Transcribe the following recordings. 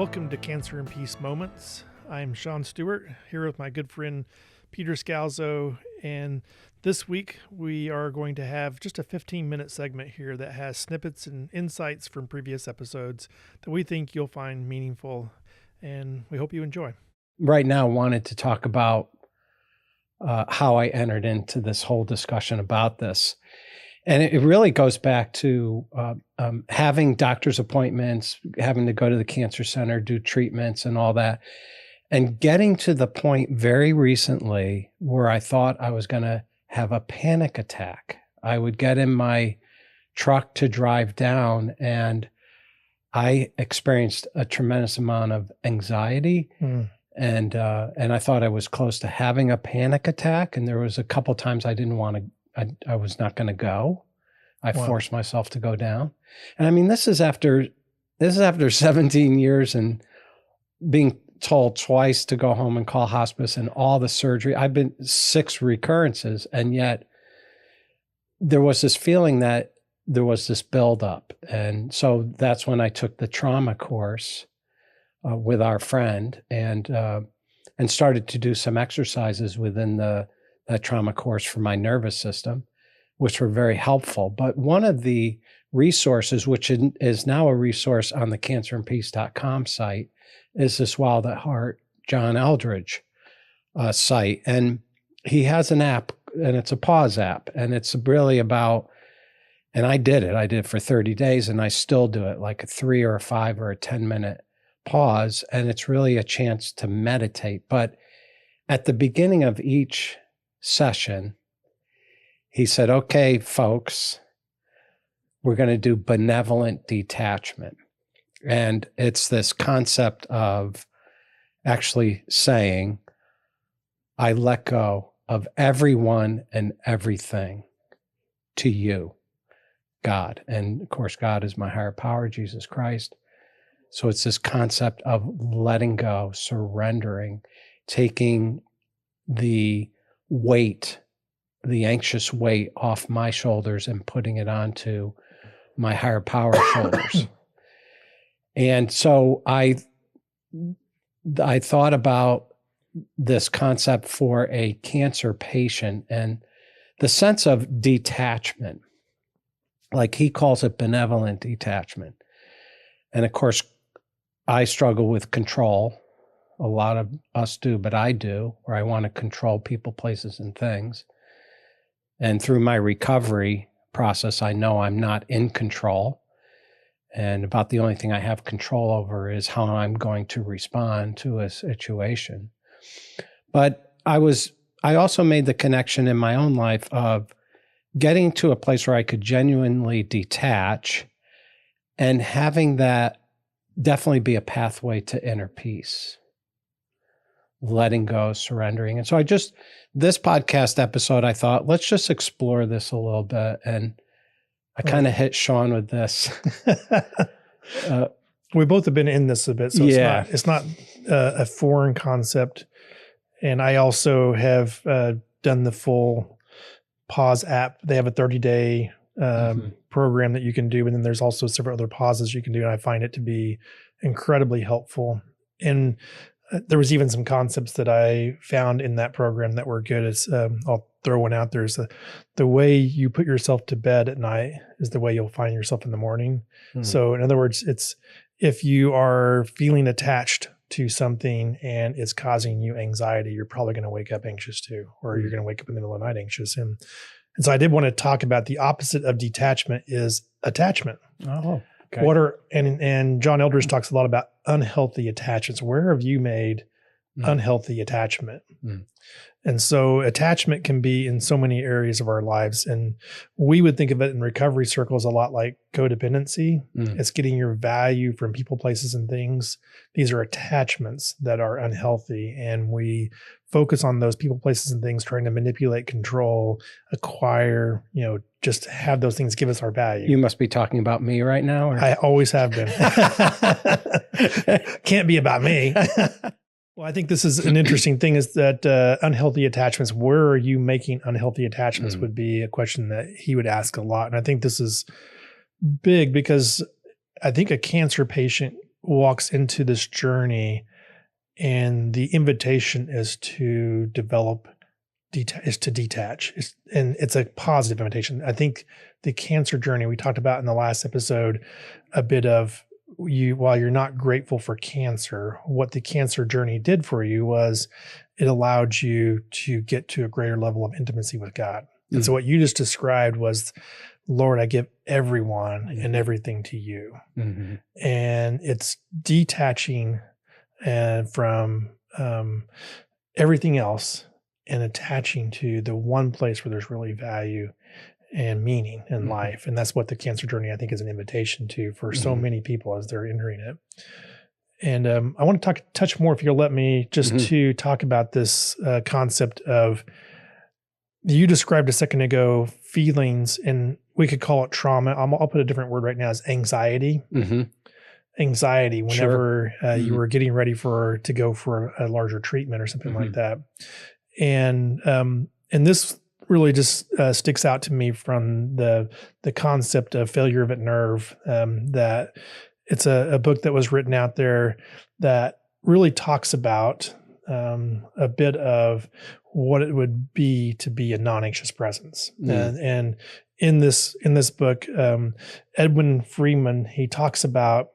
Welcome to Cancer and Peace Moments. I'm Sean Stewart, here with my good friend Peter Scalzo, and this week we are going to have just a 15-minute segment here that has snippets and insights from previous episodes that we think you'll find meaningful, and we hope you enjoy. Right now, wanted to talk about how I entered into this whole discussion about this. And it really goes back to having doctor's appointments, having to go to the cancer center, do treatments and all that, and getting to the point very recently where I thought I was going to have a panic attack. I would get in my truck to drive down, and I experienced a tremendous amount of anxiety. And I thought I was close to having a panic attack. And there was a couple times I didn't want to. I was not going to go. I forced myself to go down. And I mean, this is after 17 years and being told twice to go home and call hospice and all the surgery. I've been 6 recurrences. And yet there was this feeling that there was this buildup. And so that's when I took the trauma course with our friend and started to do some exercises within that trauma course for my nervous system, which were very helpful. But one of the resources, which is now a resource on the cancerandpeace.com site, is this Wild at Heart, John Eldredge site. And he has an app, and it's a pause app. And it's really about, and I did it for 30 days, and I still do it, like a 3 or a 5 or a 10-minute pause. And it's really a chance to meditate. But at the beginning of each session, he said, okay, folks, we're going to do benevolent detachment. And it's this concept of actually saying, I let go of everyone and everything to you, God. And of course, God is my higher power, Jesus Christ. So it's this concept of letting go, surrendering, taking the weight, the anxious weight off my shoulders and putting it onto my higher power shoulders. And so I thought about this concept for a cancer patient and the sense of detachment, like he calls it benevolent detachment. And of course, I struggle with control. A lot of us do, but I do, where I want to control people, places, and things. And through my recovery process, I know I'm not in control. And about the only thing I have control over is how I'm going to respond to a situation. But I also made the connection in my own life of getting to a place where I could genuinely detach and having that definitely be a pathway to inner peace. Letting go, surrendering. And so this podcast episode, I thought, let's just explore this a little bit. And I kind of hit Sean with this. We both have been in this a bit, so yeah. it's not a foreign concept. And I also have done the full pause app. They have a 30-day program that you can do. And then there's also several other pauses you can do. And I find it to be incredibly helpful. And there was even some concepts that I found in that program that were good. I'll throw one out there. The way you put yourself to bed at night is the way you'll find yourself in the morning. So in other words, it's if you are feeling attached to something and it's causing you anxiety, you're probably going to wake up anxious too, or you're going to wake up in the middle of the night anxious. And so I did want to talk about the opposite of detachment is attachment. Oh, okay. And John Eldredge talks a lot about unhealthy attachments. Where have you made unhealthy attachment? And so attachment can be in so many areas of our lives. And we would think of it in recovery circles a lot like codependency. It's getting your value from people, places, and things. These are attachments that are unhealthy. And we focus on those people, places, and things, trying to manipulate, control, acquire, just have those things give us our value. You must be talking about me right now. Or? I always have been. Can't be about me. Well, I think this is an interesting thing is that unhealthy attachments, where are you making unhealthy attachments would be a question that he would ask a lot. And I think this is big because I think a cancer patient walks into this journey, and the invitation is to develop, is to detach. And it's a positive invitation. I think the cancer journey we talked about in the last episode, a bit of while you're not grateful for cancer, what the cancer journey did for you was it allowed you to get to a greater level of intimacy with God. And so what you just described was, Lord, I give everyone and everything to you. And it's detaching from everything else and attaching to the one place where there's really value and meaning in life. And that's what the cancer journey, I think, is an invitation to for so many people as they're entering it. And I want to touch more, if you'll let me, just to talk about this concept of, you described a second ago, feelings, and we could call it trauma. I'll put a different word right now, as anxiety. Anxiety whenever you were getting ready to go for a larger treatment or something like that. And this really just sticks out to me from the concept of failure of a nerve, that it's a book that was written out there that really talks about a bit of what it would be to be a non-anxious presence. And in this book, Edwin Freeman, he talks about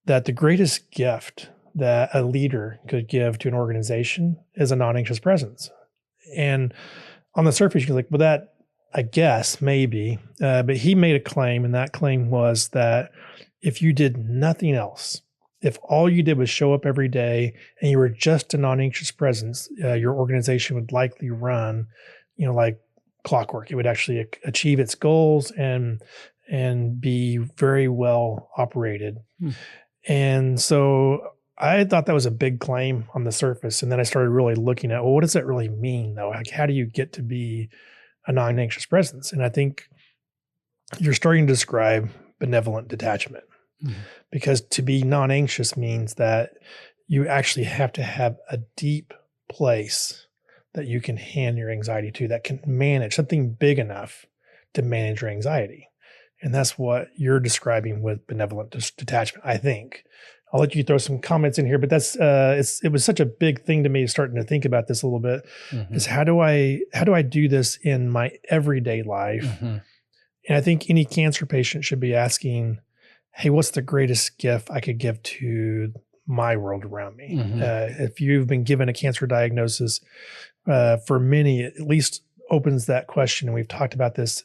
that the greatest gift that a leader could give to an organization is a non-anxious presence. And on the surface, you're like, well, that, I guess, maybe. But he made a claim, and that claim was that if you did nothing else, if all you did was show up every day and you were just a non-anxious presence, your organization would likely run, like clockwork. It would actually achieve its goals and be very well operated. And so I thought that was a big claim on the surface. And then I started really looking at, well, what does that really mean, though? Like, how do you get to be a non-anxious presence? And I think you're starting to describe benevolent detachment. Because to be non-anxious means that you actually have to have a deep place that you can hand your anxiety to, that can manage something big enough to manage your anxiety. And that's what you're describing with benevolent detachment, I think. I'll let you throw some comments in here, but that's it was such a big thing to me, starting to think about this a little bit, is how do I do this in my everyday life? And I think any cancer patient should be asking, hey, what's the greatest gift I could give to my world around me? If you've been given a cancer diagnosis, for many, it at least opens that question. And we've talked about this.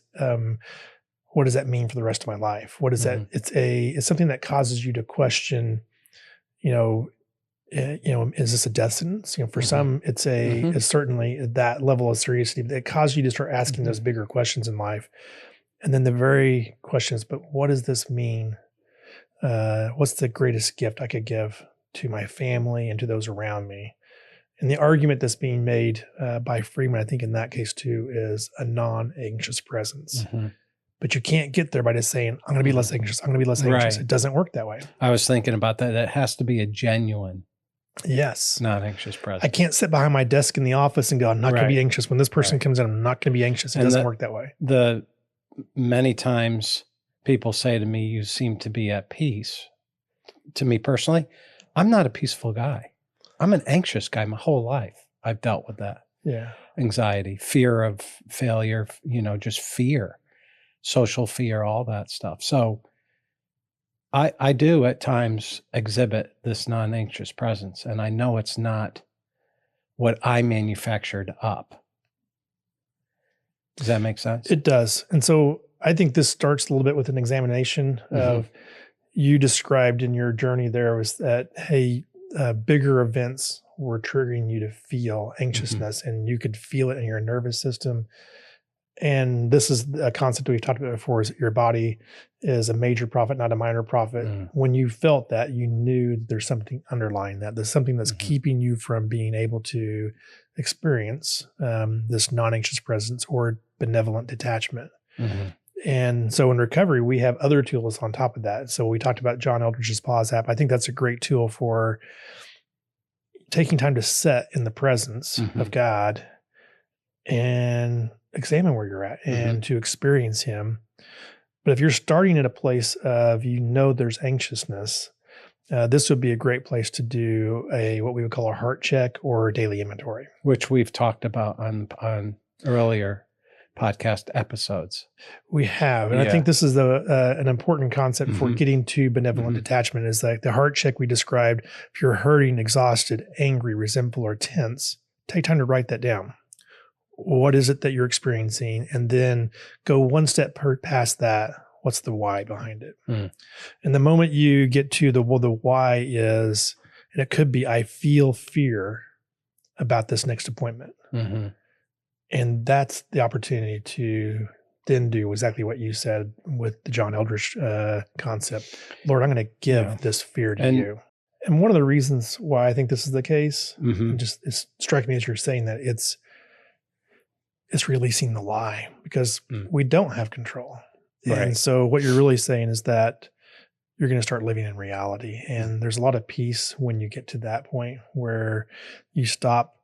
What does that mean for the rest of my life? What is that? It's something that causes you to question, is this a death sentence? For some, it's certainly that level of seriousness that causes you to start asking those bigger questions in life. And then the very question is, but what does this mean? What's the greatest gift I could give to my family and to those around me? And the argument that's being made by Freeman, I think in that case too, is a non-anxious presence. But you can't get there by just saying, I'm going to be less anxious. I'm going to be less anxious. It doesn't work that way. I was thinking about that. That has to be a genuine, non-anxious presence. I can't sit behind my desk in the office and go, I'm not going to be anxious. When this person comes in, I'm not going to be anxious. It doesn't work that way. Many times people say to me, you seem to be at peace. To me personally, I'm not a peaceful guy. I'm an anxious guy my whole life. I've dealt with that. Anxiety, fear of failure, just fear, social fear, all that stuff. So I do at times exhibit this non-anxious presence, and I know it's not what I manufactured up. Does that make sense? It does. And so I think this starts a little bit with an examination of, you described in your journey there was that, hey, bigger events were triggering you to feel anxiousness, and you could feel it in your nervous system. And this is a concept we've talked about before, is that your body is a major prophet, not a minor prophet. When you felt that, you knew there's something underlying that. There's something that's keeping you from being able to experience this non-anxious presence or benevolent detachment. And so in recovery, we have other tools on top of that. So we talked about John Eldredge's Pause app. I think that's a great tool for taking time to sit in the presence of God and examine where you're at and to experience Him. But if you're starting at a place of, there's anxiousness, this would be a great place to do what we would call a heart check or a daily inventory, which we've talked about on earlier podcast episodes. We have, and I think this is an important concept for getting to benevolent detachment. Is like the heart check we described. If you're hurting, exhausted, angry, resentful, or tense, take time to write that down. What is it that you're experiencing, and then go one step past that. What's the why behind it? And the moment you get to the why is, and it could be, I feel fear about this next appointment. And that's the opportunity to then do exactly what you said with the John Eldredge concept. Lord, I'm going to give this fear to you. And one of the reasons why I think this is the case, and just it's striking me as you're saying that, it's releasing the lie, because we don't have control. Right. And so what you're really saying is that you're going to start living in reality. And there's a lot of peace when you get to that point where you stop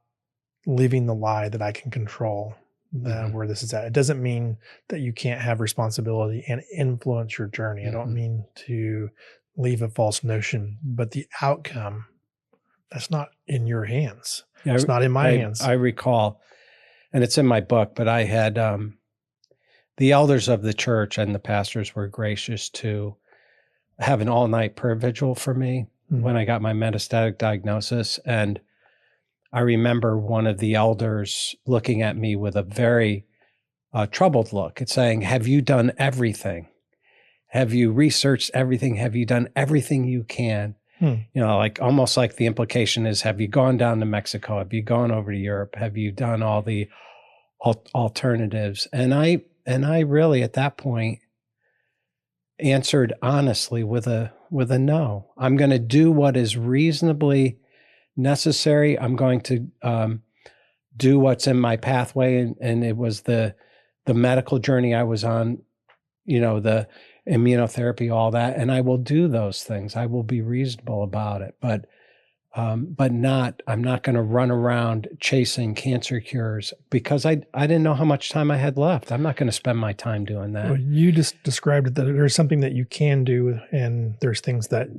living the lie that I can control where this is at. It doesn't mean that you can't have responsibility and influence your journey. I don't mean to leave a false notion, but the outcome, that's not in your hands. It's not in my hands. I recall, and it's in my book, but I had the elders of the church and the pastors were gracious to have an all-night prayer vigil for me when I got my metastatic diagnosis. And I remember one of the elders looking at me with a very troubled look. It's saying, have you done everything? Have you researched everything? Have you done everything you can? You know, like almost like the implication is, have you gone down to Mexico? Have you gone over to Europe? Have you done all the alternatives? And I really at that point answered honestly with a no. I'm going to do what is reasonably necessary. I'm going to do what's in my pathway. And it was the medical journey I was on, you know, the immunotherapy, all that. And I will do those things. I will be reasonable about it, but I'm not going to run around chasing cancer cures because I didn't know how much time I had left. I'm not going to spend my time doing that. Well, you just described that there's something that you can do, and there's things that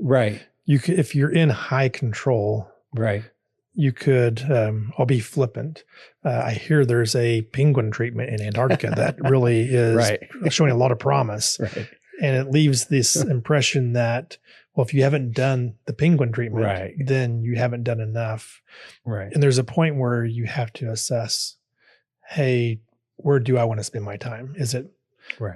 you could, if you're in high control, you could, I'll be flippant. I hear there's a penguin treatment in Antarctica that really is showing a lot of promise. And it leaves this impression that, well, if you haven't done the penguin treatment, then you haven't done enough. And there's a point where you have to assess, hey, where do I want to spend my time? Is it,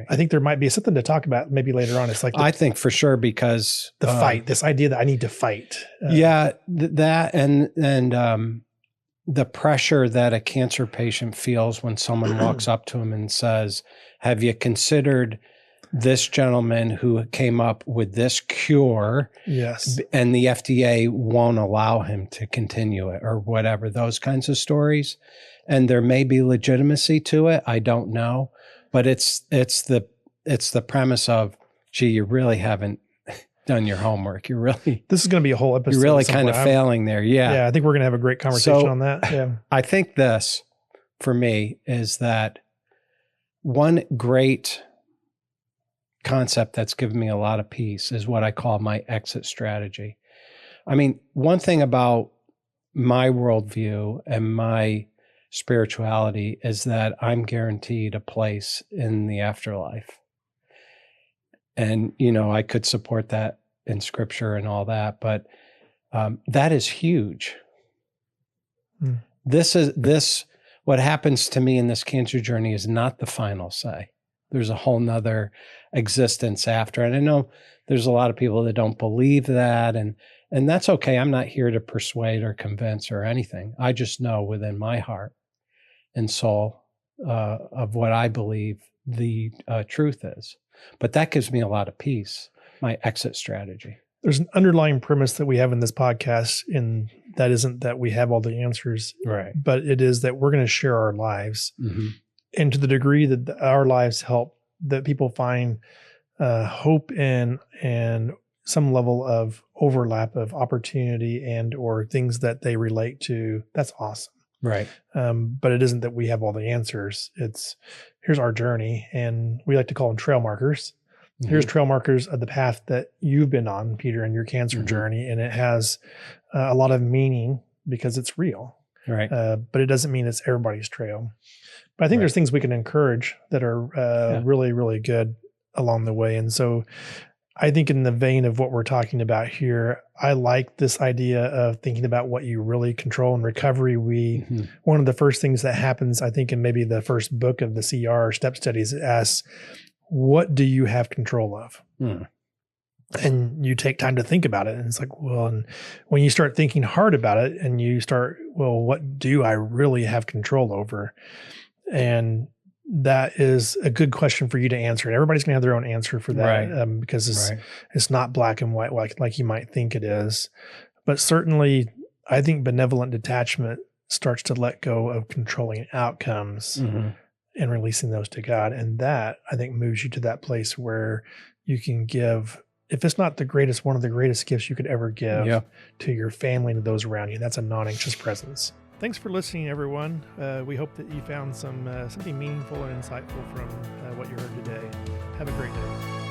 I think there might be something to talk about maybe later on. It's like, I think for sure, because the fight, this idea that I need to fight. That and the pressure that a cancer patient feels when someone walks up to him and says, have you considered this gentleman who came up with this cure? And the FDA won't allow him to continue it, or whatever, those kinds of stories. And there may be legitimacy to it. I don't know. But it's the premise of, gee, you really haven't done your homework. You're really, this is going to be a whole episode. You're really kind of failing there. Yeah. I think we're going to have a great conversation on that. Yeah. I think this, for me, is that one great concept that's given me a lot of peace is what I call my exit strategy. I mean, one thing about my worldview and my spirituality is that I'm guaranteed a place in the afterlife. And, you know, I could support that in scripture and all that, but that is huge. What happens to me in this cancer journey is not the final say. There's a whole nother existence after. And I know there's a lot of people that don't believe that, and that's okay. I'm not here to persuade or convince or anything. I just know within my heart and soul of what I believe the truth is. But that gives me a lot of peace, my exit strategy. There's an underlying premise that we have in this podcast, and that isn't that we have all the answers, but it is that we're going to share our lives. And to the degree that our lives help, that people find hope in and some level of overlap of opportunity and or things that they relate to, that's awesome. But it isn't that we have all the answers. It's, here's our journey, and we like to call them trail markers. Here's trail markers of the path that you've been on, Peter, in your cancer journey. And it has a lot of meaning because it's real. Right. But it doesn't mean it's everybody's trail. But I think there's things we can encourage that are really, really good along the way. And so I think in the vein of what we're talking about here, I like this idea of thinking about what you really control in recovery. One of the first things that happens, I think, in maybe the first book of the C.E.A.R.T step studies, it asks, what do you have control of? And you take time to think about it. And it's like, well, and when you start thinking hard about it and you start, well, what do I really have control over? And that is a good question for you to answer. And everybody's going to have their own answer for that because it's not black and white like you might think it is. But certainly, I think benevolent detachment starts to let go of controlling outcomes and releasing those to God. And that, I think, moves you to that place where you can give, if it's not the greatest, one of the greatest gifts you could ever give to your family and to those around you. That's a non-anxious presence. Thanks for listening, everyone. We hope that you found something meaningful and insightful from what you heard today. Have a great day.